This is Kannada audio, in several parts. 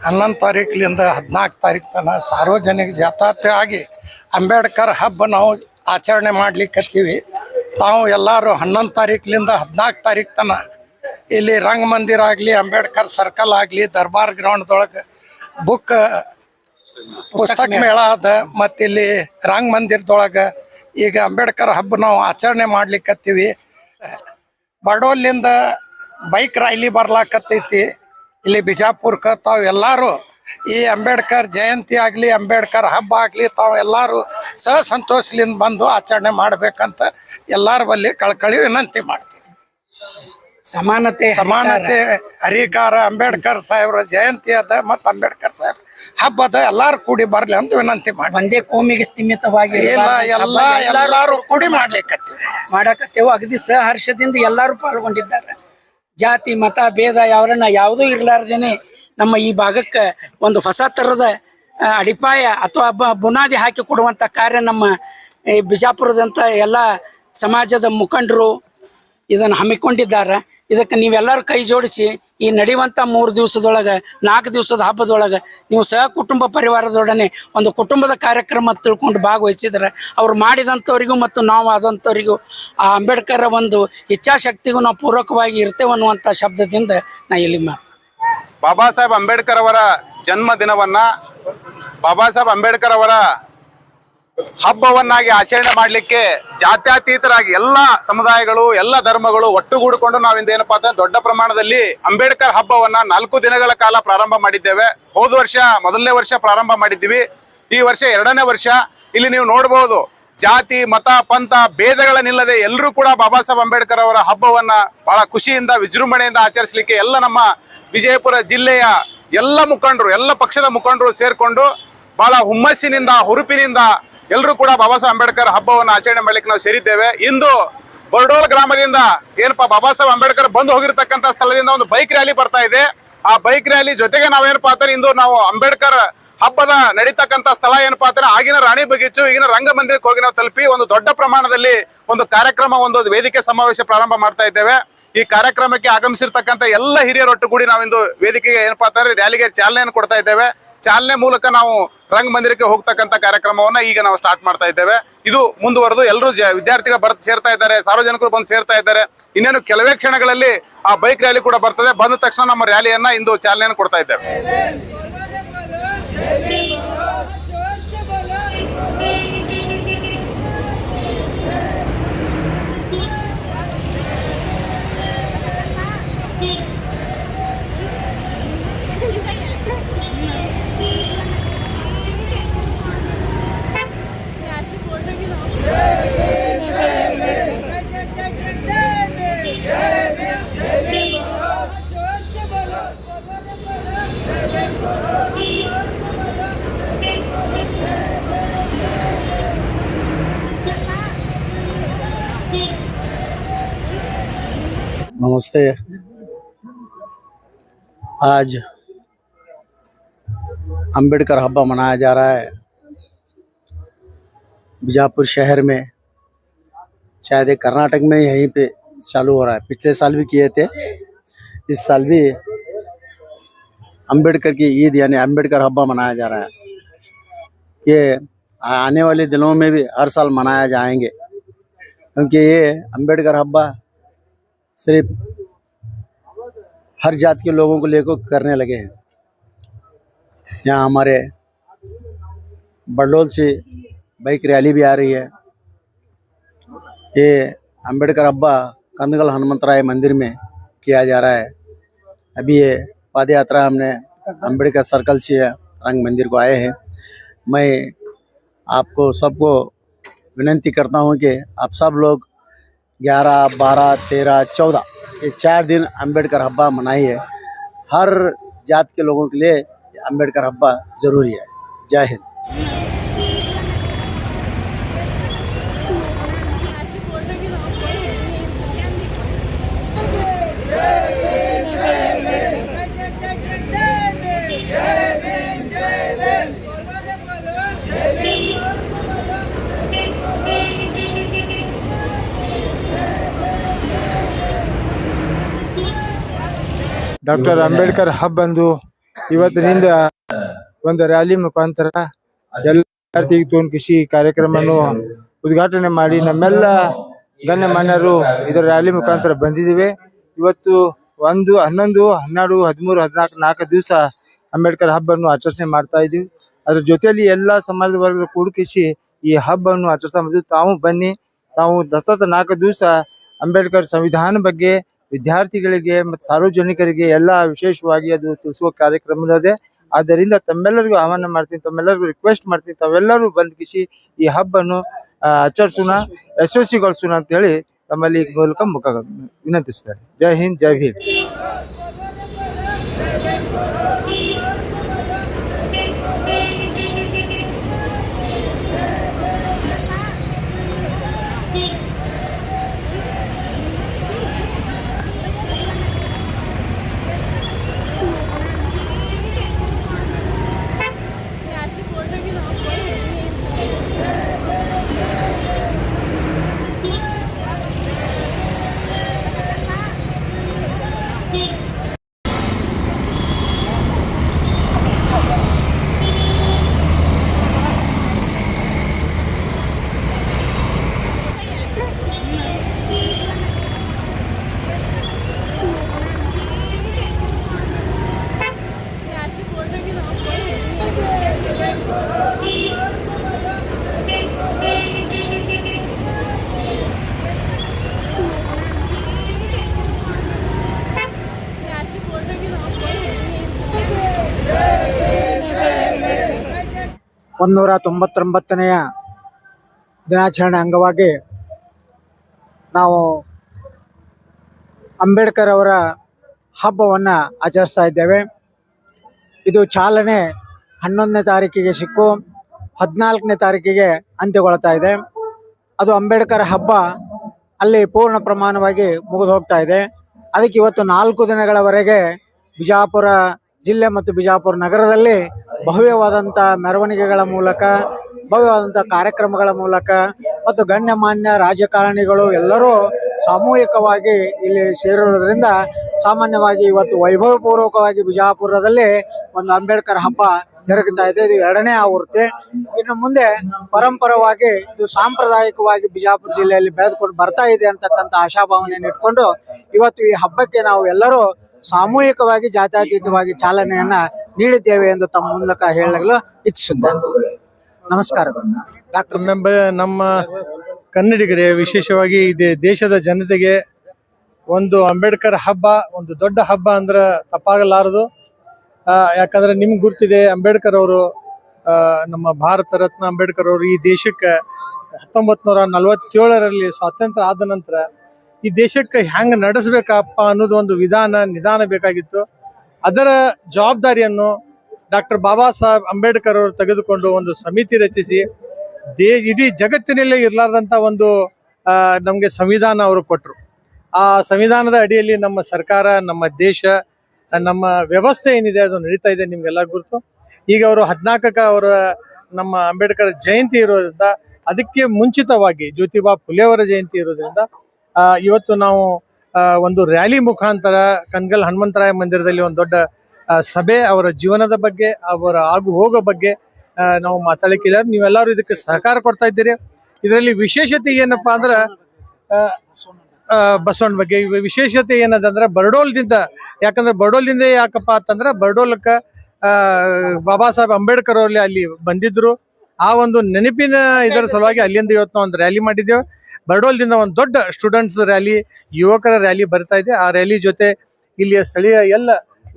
11 ತಾರೀಕಿನಿಂದ 14 ತಾರೀಕು ತನಕ ಸಾರ್ವಜನಿಕ ಜಾಥಾತೆ ಆಗಿ ಅಂಬೇಡ್ಕರ್ ಹಬ್ಬ ನಾವು ಆಚರಣೆ ಮಾಡ್ಲಿಕ್ಕತ್ತೀವಿ. ತಾವು ಎಲ್ಲರೂ 11 ತಾರೀಕಿನಿಂದ 14 ತಾರೀಕು ತನಕ ಇಲ್ಲಿ ರಂಗಮಂದಿರ ಆಗಲಿ, ಅಂಬೇಡ್ಕರ್ ಸರ್ಕಲ್ ಆಗಲಿ, ದರ್ಬಾರ್ ಗ್ರೌಂಡ್ದೊಳಗೆ ಪುಸ್ತಕ ಮೇಳ ಅದ. ಮತ್ತು ಇಲ್ಲಿ ರಂಗಮಂದಿರದೊಳಗೆ ಈಗ ಅಂಬೇಡ್ಕರ್ ಹಬ್ಬ ನಾವು ಆಚರಣೆ ಮಾಡ್ಲಿಕ್ಕತ್ತೀವಿ. ಬಡೋಲಿಂದ ಬೈಕ್ ರ್ಯಾಲಿ ಬರ್ಲಾಕತ್ತೈತಿ ಇಲ್ಲಿ ಬಿಜಾಪುರಕ್ಕೆ. ತಾವು ಎಲ್ಲರೂ ಈ ಅಂಬೇಡ್ಕರ್ ಜಯಂತಿ ಆಗಲಿ, ಅಂಬೇಡ್ಕರ್ ಹಬ್ಬ ಆಗಲಿ, ತಾವು ಎಲ್ಲರೂ ಸಂತೋಷದಿಂದ ಬಂದು ಆಚರಣೆ ಮಾಡ್ಬೇಕಂತ ಎಲ್ಲರ ಬಲ್ಲಿ ಕಳ್ಕಳಿ ವಿನಂತಿ ಮಾಡ್ತೀವಿ. ಸಮಾನತೆ ಹರಿಕಾರ ಅಂಬೇಡ್ಕರ್ ಸಾಹೇಬ್ರ ಜಯಂತಿ ಅದ ಮತ್ತು ಅಂಬೇಡ್ಕರ್ ಸಾಹೇಬ್ರ ಹಬ್ಬ ಅದ. ಎಲ್ಲಾರು ಕೂಡಿ ಬರ್ಲಿ ಅಂತ ವಿನಂತಿ ಮಾಡಿ. ಒಂದೇ ಕೋಮಿಗೆ ಸೀಮಿತವಾಗಿ ಎಲ್ಲಾರು ಕೂಡಿ ಮಾಡಕತ್ತೇವು. ಅಗದಿ ಸಹರ್ಷದಿಂದ ಎಲ್ಲರೂ ಪಾಲ್ಗೊಂಡಿದ್ದಾರೆ. ಜಾತಿ ಮತ ಭೇದ ಯಾವುದೂ ಇರ್ಲಾರ್ದೇನೆ ನಮ್ಮ ಈ ಭಾಗಕ್ಕೆ ಒಂದು ಹೊಸ ತರದ ಅಡಿಪಾಯ ಅಥವಾ ಬುನಾದಿ ಹಾಕಿ ಕೊಡುವಂತ ಕಾರ್ಯ ನಮ್ಮ ಬಿಜಾಪುರದಂತ ಎಲ್ಲ ಸಮಾಜದ ಮುಖಂಡರು ಇದನ್ನು ಹಮ್ಮಿಕೊಂಡಿದ್ದಾರೆ. ಇದಕ್ಕೆ ನೀವೆಲ್ಲರೂ ಕೈ ಜೋಡಿಸಿ ಈ ನಡೆಯುವಂಥ 3 ದಿವಸದೊಳಗೆ 4 ದಿವಸದ ಹಬ್ಬದೊಳಗೆ ನೀವು ಸಹ ಕುಟುಂಬ ಪರಿವಾರದೊಡನೆ ಒಂದು ಕುಟುಂಬದ ಕಾರ್ಯಕ್ರಮ ತಿಳ್ಕೊಂಡು ಭಾಗವಹಿಸಿದ್ರೆ ಅವ್ರು ಮಾಡಿದಂಥವ್ರಿಗೂ ಮತ್ತು ನಾವು ಆದಂಥವ್ರಿಗೂ ಆ ಅಂಬೇಡ್ಕರ್ ಒಂದು ಇಚ್ಛಾಶಕ್ತಿಗೂ ನಾವು ಪೂರಕವಾಗಿ ಇರ್ತೇವೆ ಅನ್ನುವಂಥ ಶಬ್ದದಿಂದ ನಾ ಇಲ್ಲಿ ಬಾಬಾ ಸಾಹೇಬ್ ಅಂಬೇಡ್ಕರ್ ಅವರ ಜನ್ಮ ದಿನವನ್ನ ಬಾಬಾ ಸಾಹೇಬ್ ಅಂಬೇಡ್ಕರ್ ಅವರ ಹಬ್ಬವನ್ನಾಗಿ ಆಚರಣೆ ಮಾಡ್ಲಿಕ್ಕೆ ಜಾತ್ಯತೀತರಾಗಿ ಎಲ್ಲ ಸಮುದಾಯಗಳು, ಎಲ್ಲ ಧರ್ಮಗಳು ಒಟ್ಟುಗೂಡಿಕೊಂಡು ನಾವಿಂದ ಏನಪ್ಪಾ ಅಂತ ದೊಡ್ಡ ಪ್ರಮಾಣದಲ್ಲಿ ಅಂಬೇಡ್ಕರ್ ಹಬ್ಬವನ್ನ 4 ದಿನಗಳ ಕಾಲ ಪ್ರಾರಂಭ ಮಾಡಿದ್ದೇವೆ. ಹೋದ ವರ್ಷ 1ನೇ ವರ್ಷ ಪ್ರಾರಂಭ ಮಾಡಿದ್ದೀವಿ. ಈ ವರ್ಷ 2ನೇ ವರ್ಷ. ಇಲ್ಲಿ ನೀವು ನೋಡಬಹುದು, ಜಾತಿ ಮತ ಪಂಥ ಭೇದಗಳನ್ನಿಲ್ಲದೆ ಎಲ್ಲರೂ ಕೂಡ ಬಾಬಾ ಸಾಹೇಬ್ ಅಂಬೇಡ್ಕರ್ ಅವರ ಹಬ್ಬವನ್ನ ಬಹಳ ಖುಷಿಯಿಂದ ವಿಜೃಂಭಣೆಯಿಂದ ಆಚರಿಸಲಿಕ್ಕೆ ಎಲ್ಲ ನಮ್ಮ ವಿಜಯಪುರ ಜಿಲ್ಲೆಯ ಎಲ್ಲ ಮುಖಂಡರು, ಎಲ್ಲ ಪಕ್ಷದ ಮುಖಂಡರು ಸೇರ್ಕೊಂಡು ಬಹಳ ಹುಮ್ಮಸ್ಸಿನಿಂದ, ಹುರುಪಿನಿಂದ ಎಲ್ಲರೂ ಕೂಡ ಬಾಬಾ ಸಾಹೇಬ್ ಅಂಬೇಡ್ಕರ್ ಹಬ್ಬವನ್ನು ಆಚರಣೆ ಮಾಡ್ಲಿಕ್ಕೆ ನಾವು ಸೇರಿದ್ದೇವೆ. ಇಂದು ಬರ್ಡೋಲ್ ಗ್ರಾಮದಿಂದ ಏನಪ್ಪಾ ಬಾಬಾ ಸಾಹೇಬ್ ಅಂಬೇಡ್ಕರ್ ಬಂದು ಹೋಗಿರ್ತಕ್ಕಂಥ ಸ್ಥಳದಿಂದ ಒಂದು ಬೈಕ್ ರ್ಯಾಲಿ ಬರ್ತಾ ಇದೆ. ಆ ಬೈಕ್ ರ್ಯಾಲಿ ಜೊತೆಗೆ ನಾವೇನಪ್ಪಾ ಅಂತಾರೆ, ಇಂದು ನಾವು ಅಂಬೇಡ್ಕರ್ ಹಬ್ಬದ ನಡೀತಕ್ಕಂಥ ಸ್ಥಳ ಏನಪ್ಪಾ ಅಂತಾರೆ ಆಗಿನ ರಾಣಿ ಬಗೀಚು, ಈಗಿನ ರಂಗಮಂದಿರಕ್ಕೆ ಹೋಗಿ ನಾವು ತಲುಪಿ ಒಂದು ದೊಡ್ಡ ಪ್ರಮಾಣದಲ್ಲಿ ಒಂದು ಕಾರ್ಯಕ್ರಮ, ಒಂದು ವೇದಿಕೆ ಸಮಾವೇಶ ಪ್ರಾರಂಭ ಮಾಡ್ತಾ ಇದ್ದೇವೆ. ಈ ಕಾರ್ಯಕ್ರಮಕ್ಕೆ ಆಗಮಿಸಿರ್ತಕ್ಕಂಥ ಎಲ್ಲ ಹಿರಿಯರೊಟ್ಟುಗೂಡಿ ನಾವಿಂದು ವೇದಿಕೆಗೆ ಏನಪ್ಪಾ ಅಂತಾರೆ ರ್ಯಾಲಿಗೆ ಚಾಲನೆಯನ್ನು ಕೊಡ್ತಾ ಇದ್ದೇವೆ. ಚಾಲನೆ ಮೂಲಕ ನಾವು ರಂಗಮಂದಿರಕ್ಕೆ ಹೋಗ್ತಕ್ಕಂಥ ಕಾರ್ಯಕ್ರಮವನ್ನ ಈಗ ನಾವು ಸ್ಟಾರ್ಟ್ ಮಾಡ್ತಾ ಇದ್ದೇವೆ. ಇದು ಮುಂದುವರೆದು ಎಲ್ಲರೂ ವಿದ್ಯಾರ್ಥಿಗಳು ಸೇರ್ತಾ ಇದ್ದಾರೆ, ಸಾರ್ವಜನಿಕರು ಬಂದು ಸೇರ್ತಾ ಇದ್ದಾರೆ. ಇನ್ನೇನು ಕೆಲವೇ ಕ್ಷಣಗಳಲ್ಲಿ ಆ ಬೈಕ್ ರ್ಯಾಲಿ ಕೂಡ ಬರ್ತದೆ. ಬಂದ ತಕ್ಷಣ ನಮ್ಮ ರ್ಯಾಲಿಯನ್ನ ಇಂದು ಚಾಲನೆಯನ್ನು ಕೊಡ್ತಾ ಇದ್ದೇವೆ. नमस्ते। आज अंबेडकर हब्बा मनाया जा रहा है बीजापुर शहर में। शायद कर्नाटक में यहीं पे चालू हो रहा है। पिछले साल भी किए थे, इस साल भी अंबेडकर की ईद यानी अंबेडकर हब्बा मनाया जा रहा है। ये आने वाले दिनों में भी हर साल मनाया जाएंगे, क्योंकि ये अंबेडकर हब्बा सिर्फ हर जात के लोगों को लेकर करने लगे हैं। यहाँ हमारे बड़लोल से बाइक रैली भी आ रही है। ये अंबेडकर हब्बा कंदगल हनुमंतराय मंदिर में किया जा रहा है। अभी ये पद यात्रा हमने अंबेडकर सर्कल से रंग मंदिर को आए हैं। मैं आपको सबको विनती करता हूँ कि आप सब लोग 11, 12, 13, 14 ये 4 दिन अंबेडकर हब्बा मनाइए। हर जात के लोगों के लिए अंबेडकर हब्बा ज़रूरी है। जय हिंद। ಡಾಕ್ಟರ್ ಅಂಬೇಡ್ಕರ್ ಹಬ್ಬ ಅಂದು ಇವತ್ತಿನಿಂದ ಒಂದು ರ್ಯಾಲಿ ಮುಖಾಂತರ ಎಲ್ಲ ವಿದ್ಯಾರ್ಥಿಗೆ ತೋನ್ಕಿಸಿ ಕಾರ್ಯಕ್ರಮವನ್ನು ಉದ್ಘಾಟನೆ ಮಾಡಿ ನಮ್ಮೆಲ್ಲ ಗಣ್ಯಮಾನ್ಯರು ಇದರ ರ್ಯಾಲಿ ಮುಖಾಂತರ ಬಂದಿದ್ದೇವೆ. ಇವತ್ತು 1, 11, 12, 13, 14 4 ದಿವಸ ಅಂಬೇಡ್ಕರ್ ಹಬ್ಬವನ್ನು ಆಚರಣೆ ಮಾಡ್ತಾ ಇದ್ದೀವಿ. ಅದ್ರ ಜೊತೆಯಲ್ಲಿ ಎಲ್ಲ ಸಮಾಜದ ವರ್ಗದ ಕೂಡಿಸಿ ಈ ಹಬ್ಬವನ್ನು ಆಚರಿಸ್ತಾ ಬಂದಿದ್ದು. ತಾವು ಬನ್ನಿ, ತಾವು ಸತತ 4 ದಿವಸ ಅಂಬೇಡ್ಕರ್ ಸಂವಿಧಾನ ಬಗ್ಗೆ ವಿದ್ಯಾರ್ಥಿಗಳಿಗೆ ಮತ್ತು ಸಾರ್ವಜನಿಕರಿಗೆ ಎಲ್ಲ ವಿಶೇಷವಾಗಿ ಅದು ತಿಳಿಸುವ ಕಾರ್ಯಕ್ರಮವಿದೆ. ಆದ್ದರಿಂದ ತಮ್ಮೆಲ್ಲರಿಗೂ ಆಹ್ವಾನ ಮಾಡ್ತೀನಿ, ತಮ್ಮೆಲ್ಲರಿಗೂ ರಿಕ್ವೆಸ್ಟ್ ಮಾಡ್ತೀನಿ, ತಾವೆಲ್ಲರೂ ಬಂದ್ಕಿಸಿ ಈ ಹಬ್ಬನ್ನು ಆಚರಿಸೋಣ, ಯಶಸ್ವಿಗೊಳಿಸೋಣ ಅಂತ ಹೇಳಿ ತಮ್ಮಲ್ಲಿ ಮೂಲಕ ವಿನಂತಿಸ್ತಾರೆ. ಜೈ ಹಿಂದ್, ಜೈ ಭೀಮ್. ಒಂದೂರ 99ನೆಯ ದಿನಾಚರಣೆ ಅಂಗವಾಗಿ ನಾವು ಅಂಬೇಡ್ಕರ್ ಅವರ ಹಬ್ಬವನ್ನು ಆಚರಿಸ್ತಾ ಇದ್ದೇವೆ. ಇದು ಚಾಲನೆ 11ನೇ ತಾರೀಕಿಗೆ ಸಿಕ್ಕು 14ನೇ ತಾರೀಕಿಗೆ ಅಂತ್ಯಗೊಳ್ತಾ ಇದೆ. ಅದು ಅಂಬೇಡ್ಕರ್ ಹಬ್ಬ ಅಲ್ಲಿ ಪೂರ್ಣ ಪ್ರಮಾಣವಾಗಿ ಮುಗಿದು ಹೋಗ್ತಾ ಇದೆ. ಅದಕ್ಕೆ ಇವತ್ತು 4 ದಿನಗಳವರೆಗೆ ಬಿಜಾಪುರ ಜಿಲ್ಲೆ ಮತ್ತು ಬಿಜಾಪುರ ನಗರದಲ್ಲಿ ಭವ್ಯವಾದಂಥ ಮೆರವಣಿಗೆಗಳ ಮೂಲಕ, ಭವ್ಯವಾದಂಥ ಕಾರ್ಯಕ್ರಮಗಳ ಮೂಲಕ ಮತ್ತು ಗಣ್ಯಮಾನ್ಯ ರಾಜಕಾರಣಿಗಳು ಎಲ್ಲರೂ ಸಾಮೂಹಿಕವಾಗಿ ಇಲ್ಲಿ ಸೇರಿರೋದ್ರಿಂದ ಸಾಮಾನ್ಯವಾಗಿ ಇವತ್ತು ವೈಭವಪೂರ್ವಕವಾಗಿ ಬಿಜಾಪುರದಲ್ಲಿ ಒಂದು ಅಂಬೇಡ್ಕರ್ ಹಬ್ಬ ಜರುಗುತ್ತಾ ಇದೆ. ಇದು 2ನೇ ಆವೃತ್ತಿ. ಇನ್ನು ಮುಂದೆ ಪರಂಪರವಾಗಿ ಇದು ಸಾಂಪ್ರದಾಯಿಕವಾಗಿ ಬಿಜಾಪುರ ಜಿಲ್ಲೆಯಲ್ಲಿ ಬೆಳೆದುಕೊಂಡು ಬರ್ತಾ ಇದೆ ಅಂತಕ್ಕಂಥ ಆಶಾಭಾವನೆಯನ್ನು ಇಟ್ಕೊಂಡು ಇವತ್ತು ಈ ಹಬ್ಬಕ್ಕೆ ನಾವು ಎಲ್ಲರೂ ಸಾಮೂಹಿಕವಾಗಿ ಜಾತ್ಯತೀತವಾಗಿ ಚಾಲನೆಯನ್ನ ನೀಡಿದ್ದೇವೆ ಎಂದು ತಮ್ಮ ಮೂಲಕ ಹೇಳಲು ಇಚ್ಛಿಸುತ್ತೇನೆ. ನಮಸ್ಕಾರ. ಡಾಕ್ಟರ್ ನಮ್ಮ ಕನ್ನಡಿಗರೇ, ವಿಶೇಷವಾಗಿ ದೇಶದ ಜನತೆಗೆ ಒಂದು ಅಂಬೇಡ್ಕರ್ ಹಬ್ಬ ಒಂದು ದೊಡ್ಡ ಹಬ್ಬ ಅಂದ್ರೆ ತಪ್ಪಾಗಲಾರದು. ಯಾಕಂದ್ರೆ ನಿಮ್ಗೆ ಗುರ್ತಿದೆ, ಅಂಬೇಡ್ಕರ್ ಅವರು ನಮ್ಮ ಭಾರತ ರತ್ನ ಅಂಬೇಡ್ಕರ್ ಅವರು ಈ ದೇಶಕ್ಕೆ 1947ರಲ್ಲಿ ಸ್ವಾತಂತ್ರ್ಯ ಆದ ನಂತರ ಈ ದೇಶಕ್ಕೆ ಹೆಂಗೆ ನಡೆಸ್ಬೇಕಪ್ಪ ಅನ್ನೋದು ಒಂದು ನಿಧಾನ ಬೇಕಾಗಿತ್ತು. ಅದರ ಜವಾಬ್ದಾರಿಯನ್ನು ಡಾಕ್ಟರ್ ಬಾಬಾ ಸಾಹೇಬ್ ಅಂಬೇಡ್ಕರ್ ಅವರು ತೆಗೆದುಕೊಂಡು ಒಂದು ಸಮಿತಿ ರಚಿಸಿ ಇಡೀ ಜಗತ್ತಿನಲ್ಲೇ ಇರಲಾರ್ದಂಥ ಒಂದು ನಮಗೆ ಸಂವಿಧಾನ ಅವರು ಕೊಟ್ಟರು. ಆ ಸಂವಿಧಾನದ ಅಡಿಯಲ್ಲಿ ನಮ್ಮ ಸರ್ಕಾರ, ನಮ್ಮ ದೇಶ, ನಮ್ಮ ವ್ಯವಸ್ಥೆ ಏನಿದೆ ಅದು ನಡೀತಾ ಇದೆ, ನಿಮ್ಗೆಲ್ಲ ಗುರುತು. ಈಗ ಅವರು 14ಕ್ಕೆ ಅವರ ನಮ್ಮ ಅಂಬೇಡ್ಕರ್ ಜಯಂತಿ ಇರೋದ್ರಿಂದ, ಅದಕ್ಕೆ ಮುಂಚಿತವಾಗಿ ಜ್ಯೋತಿಬಾ ಫುಲೆ ಅವರ ಜಯಂತಿ ಇರೋದ್ರಿಂದ ಇವತ್ತು ನಾವು ಒಂದು ರ್ಯಾಲಿ ಮುಖಾಂತರ ಕನ್ಗಲ್ ಹನುಮಂತರಾಯ ಮಂದಿರದಲ್ಲಿ ಒಂದು ದೊಡ್ಡ ಸಭೆ, ಅವರ ಜೀವನದ ಬಗ್ಗೆ, ಅವರ ಆಗು ಹೋಗೋ ಬಗ್ಗೆ ನಾವು ಮಾತಾಡಲಿಕ್ಕಿಲ್ಲ. ನೀವೆಲ್ಲರೂ ಇದಕ್ಕೆ ಸಹಕಾರ ಕೊಡ್ತಾ ಇದ್ದೀರಿ. ಇದರಲ್ಲಿ ವಿಶೇಷತೆ ಏನಪ್ಪಾ ಅಂದ್ರೆ ಬಸವಣ್ಣ ಬಗ್ಗೆ ವಿಶೇಷತೆ ಏನದಂದ್ರೆ ಬರಡೋಲ್ದಿಂದ, ಯಾಕಂದ್ರೆ ಬರಡೋಲ್ದಿಂದ ಯಾಕಪ್ಪ ಅಂತಂದ್ರೆ ಬರಡೋಲಕ್ಕೆ ಬಾಬಾ ಸಾಹೇಬ್ ಅಂಬೇಡ್ಕರ್ ಅವರಲ್ಲಿ ಅಲ್ಲಿ ಬಂದಿದ್ರು. ಆ ಒಂದು ನೆನಪಿನ ಇದರ ಸಲುವಾಗಿ ಅಲ್ಲಿಂದ ಇವತ್ತು ನಾವು ಒಂದು ರ್ಯಾಲಿ ಮಾಡಿದ್ದೇವೆ. ಬರಡೋಲ್ದಿಂದ ಒಂದು ದೊಡ್ಡ ಸ್ಟೂಡೆಂಟ್ಸ್ ರ್ಯಾಲಿ, ಯುವಕರ ರ್ಯಾಲಿ ಬರ್ತಾ ಇದೆ. ಆ ರ್ಯಾಲಿ ಜೊತೆ ಇಲ್ಲಿಯ ಸ್ಥಳೀಯ ಎಲ್ಲ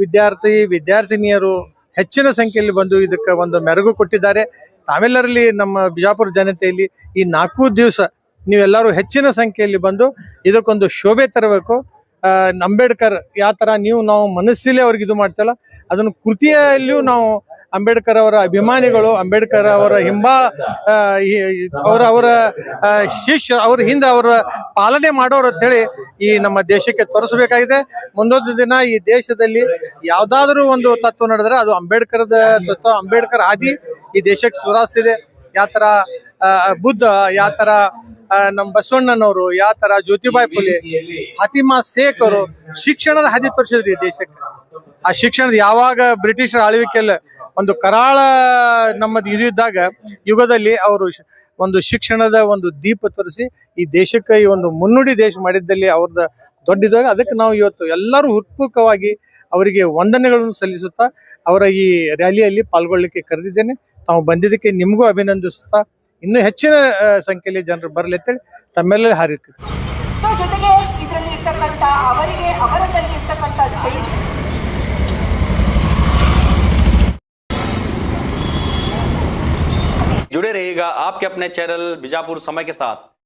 ವಿದ್ಯಾರ್ಥಿನಿಯರು ಹೆಚ್ಚಿನ ಸಂಖ್ಯೆಯಲ್ಲಿ ಬಂದು ಇದಕ್ಕೆ ಒಂದು ಮೆರುಗು ಕೊಟ್ಟಿದ್ದಾರೆ. ತಾವೆಲ್ಲರಲ್ಲಿ ನಮ್ಮ ಬಿಜಾಪುರ ಜನತೆಯಲ್ಲಿ ಈ 4 ದಿವಸ ನೀವೆಲ್ಲರೂ ಹೆಚ್ಚಿನ ಸಂಖ್ಯೆಯಲ್ಲಿ ಬಂದು ಇದಕ್ಕೊಂದು ಶೋಭೆ ತರಬೇಕು. ಅಂಬೇಡ್ಕರ್ ಯಾವ ಥರ ನಾವು ಮನಸ್ಸಲ್ಲಿ ಅವ್ರಿಗೆ ಇದು ಮಾಡ್ತಲ್ಲ, ಅದನ್ನು ಕೃತಿಯಲ್ಲಿಯೂ ನಾವು ಅಂಬೇಡ್ಕರ್ ಅವರ ಅಭಿಮಾನಿಗಳು, ಅಂಬೇಡ್ಕರ್ ಅವರ ಅವರ ಶಿಷ್ಯ, ಅವ್ರ ಹಿಂದೆ ಅವರ ಪಾಲನೆ ಮಾಡೋರು ಅಂತೇಳಿ ಈ ನಮ್ಮ ದೇಶಕ್ಕೆ ತೋರಿಸಬೇಕಾಗಿದೆ. ಮುಂದೊಂದು ದಿನ ಈ ದೇಶದಲ್ಲಿ ಯಾವ್ದಾದ್ರು ಒಂದು ತತ್ವ ನಡೆದ್ರೆ ಅದು ಅಂಬೇಡ್ಕರ್ದ ತತ್ವ, ಅಂಬೇಡ್ಕರ್ ಹಾದಿ ಈ ದೇಶಕ್ಕೆ ಸುಧಾರಿಸ್ತಿದೆ. ಯಾವ ತರ ಬುದ್ಧ, ಯಾವ ತರ ನಮ್ಮ ಬಸವಣ್ಣನವರು, ಯಾವ ತರ ಜ್ಯೋತಿಬಾಯಿ ಫುಲೆ, ಫಾತಿಮಾ ಶೇಖ್ ಅವರು ಶಿಕ್ಷಣದ ಹಾದಿ ತೋರಿಸಿದ್ರಿ ದೇಶಕ್ಕೆ. ಆ ಶಿಕ್ಷಣದ ಯಾವಾಗ ಬ್ರಿಟಿಷರ ಆಳ್ವಿಕೆಯಲ್ಲಿ ಒಂದು ಕರಾಳ ನಮ್ಮದು ಇದು ಇದ್ದಾಗ ಯುಗದಲ್ಲಿ ಅವರು ಒಂದು ಶಿಕ್ಷಣದ ಒಂದು ದೀಪ ತೋರಿಸಿ ಈ ದೇಶಕ್ಕೆ ಈ ಒಂದು ಮುನ್ನುಡಿ ದೇಶ ಮಾಡಿದ್ದಲ್ಲಿ ಅವ್ರದ್ದು ದೊಡ್ಡದಾಗ, ಅದಕ್ಕೆ ನಾವು ಇವತ್ತು ಎಲ್ಲರೂ ಹೃತ್ಪೂರ್ವಕವಾಗಿ ಅವರಿಗೆ ವಂದನೆಗಳನ್ನು ಸಲ್ಲಿಸುತ್ತಾ ಅವರ ಈ ರ್ಯಾಲಿಯಲ್ಲಿ ಪಾಲ್ಗೊಳ್ಳಿಕ್ಕೆ ಕರೆದಿದ್ದೇನೆ. ತಾವು ಬಂದಿದ್ದಕ್ಕೆ ನಿಮಗೂ ಅಭಿನಂದಿಸುತ್ತಾ ಇನ್ನೂ ಹೆಚ್ಚಿನ ಸಂಖ್ಯೆಯಲ್ಲಿ ಜನರು ಬರಲಿ ಅಂತೇಳಿ ತಮ್ಮೆಲ್ಲ ಹಾರೈಸುತ್ತೀನಿ. ಜೊತೆಗೆ ಇದರಲ್ಲಿ ಇರ್ತಕ್ಕಂಥ ಅವರಿಗೆ ಅವರಲ್ಲಿ ಇರ್ತಕ್ಕಂಥ जुड़े रहिएगा आपके अपने चैनल बीजापुर समय के साथ।